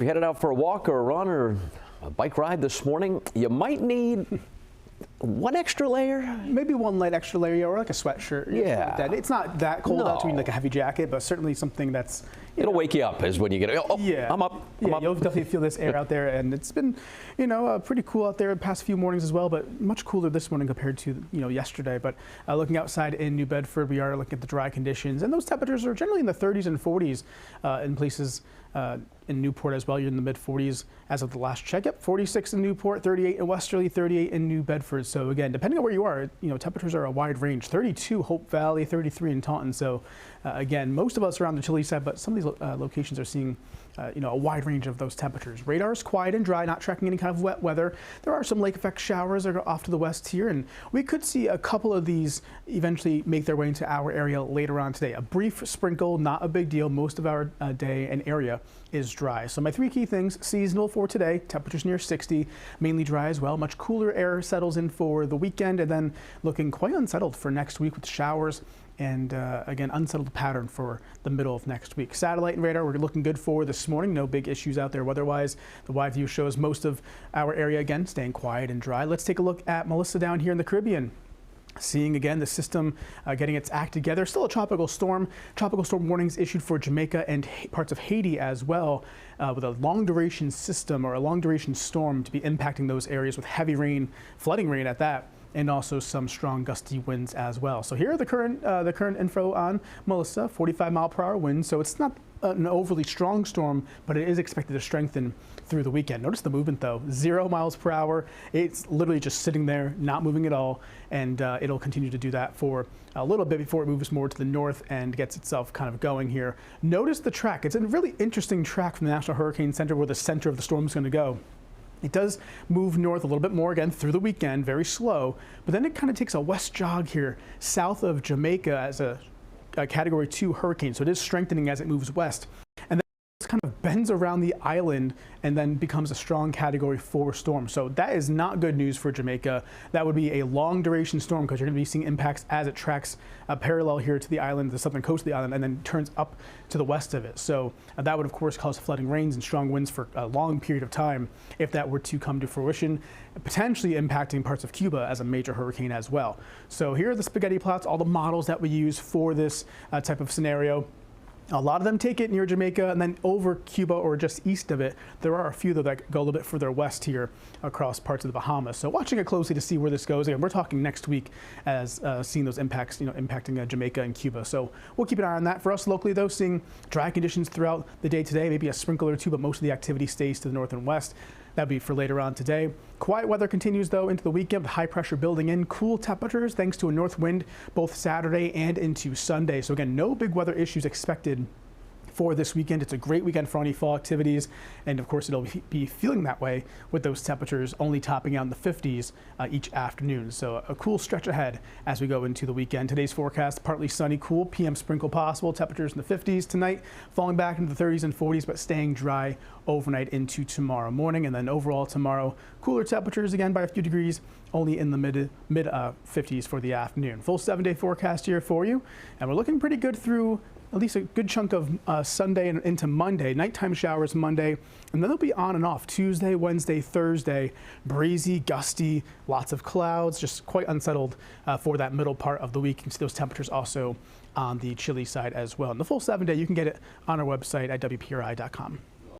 If you're headed out for a walk or a run or a bike ride this morning, you might need one extra layer. Maybe one light extra layer, or like a sweatshirt. Yeah. Like that. It's not that cold out to be like a heavy jacket, but certainly something that's... It'll wake you up is when you get, oh, yeah. I'm up. You'll definitely feel this air out there, and it's been, pretty cool out there the past few mornings as well, but much cooler this morning compared to, yesterday. But looking outside in New Bedford, we are looking at the dry conditions, and those temperatures are generally in the 30s and 40s in places in Newport as well. You're in the mid 40s as of the last check. Yep, 46 in Newport, 38 in Westerly, 38 in New Bedford. So again, depending on where you are, temperatures are a wide range. 32 Hope Valley, 33 in Taunton. So again, most of us are on the chilly side, but some of these locations are seeing a wide range of those temperatures. Radar is quiet and dry, not tracking any kind of wet weather. There are some lake effect showers that are off to the west here, and we could see a couple of these eventually make their way into our area later on today. A brief sprinkle, not a big deal. Most of our day and area is dry. So my three key things: seasonal for today, temperatures near 60, mainly dry as well. Much cooler air settles in for the weekend, and then looking quite unsettled for next week with showers. And again, unsettled pattern for the middle of next week. Satellite and radar, we're looking good for this morning. No big issues out there weather-wise. The wide view shows most of our area, again, staying quiet and dry. Let's take a look at Melissa down here in the Caribbean. Seeing again the system getting its act together. Still a tropical storm. Tropical storm warnings issued for Jamaica and parts of Haiti as well, with a long duration system or a long duration storm to be impacting those areas with heavy rain, flooding rain at that, and also some strong gusty winds as well. So here are the current info on Melissa. 45-mile-per-hour winds, so it's not an overly strong storm, but it is expected to strengthen through the weekend. Notice the movement though, 0 miles per hour. It's literally just sitting there, not moving at all, and it'll continue to do that for a little bit before it moves more to the north and gets itself kind of going here. Notice the track. It's a really interesting track from the National Hurricane Center where the center of the storm is going to go. It does move north a little bit more again through the weekend, very slow, but then it kind of takes a west jog here south of Jamaica as a Category 2 hurricane. So it is strengthening as it moves west. And then it kind of bends around the island and then becomes a strong Category 4 storm. So that is not good news for Jamaica. That would be a long duration storm because you're going to be seeing impacts as it tracks parallel here to the island, the southern coast of the island, and then turns up to the west of it. So that would of course cause flooding rains and strong winds for a long period of time if that were to come to fruition, potentially impacting parts of Cuba as a major hurricane as well. So here are the spaghetti plots, all the models that we use for this type of scenario. A lot of them take it near Jamaica and then over Cuba or just east of it. There are a few though that go a little bit further west here across parts of the Bahamas. So watching it closely to see where this goes. Again, we're talking next week as seeing those impacts, impacting Jamaica and Cuba. So we'll keep an eye on that. For us locally though, seeing dry conditions throughout the day today, maybe a sprinkle or two, but most of the activity stays to the north and west. That'd be for later on today. Quiet weather continues though into the weekend with high pressure building in. Cool temperatures thanks to a north wind both Saturday and into Sunday. So again, no big weather issues expected for this weekend. It's a great weekend for any fall activities, and of course it'll be feeling that way with those temperatures only topping out in the 50s each afternoon. So a cool stretch ahead as we go into the weekend. Today's forecast: partly sunny, cool, PM sprinkle possible, temperatures in the 50s tonight, falling back into the 30s and 40s, but staying dry overnight into tomorrow morning. And then overall tomorrow, cooler temperatures again by a few degrees, only in the mid 50s for the afternoon. Full 7-day forecast here for you, and we're looking pretty good through at least a good chunk of Sunday and into Monday. Nighttime showers Monday, and then they'll be on and off Tuesday, Wednesday, Thursday. Breezy, gusty, lots of clouds, just quite unsettled for that middle part of the week. You can see those temperatures also on the chilly side as well. And the full 7-day, you can get it on our website at WPRI.com.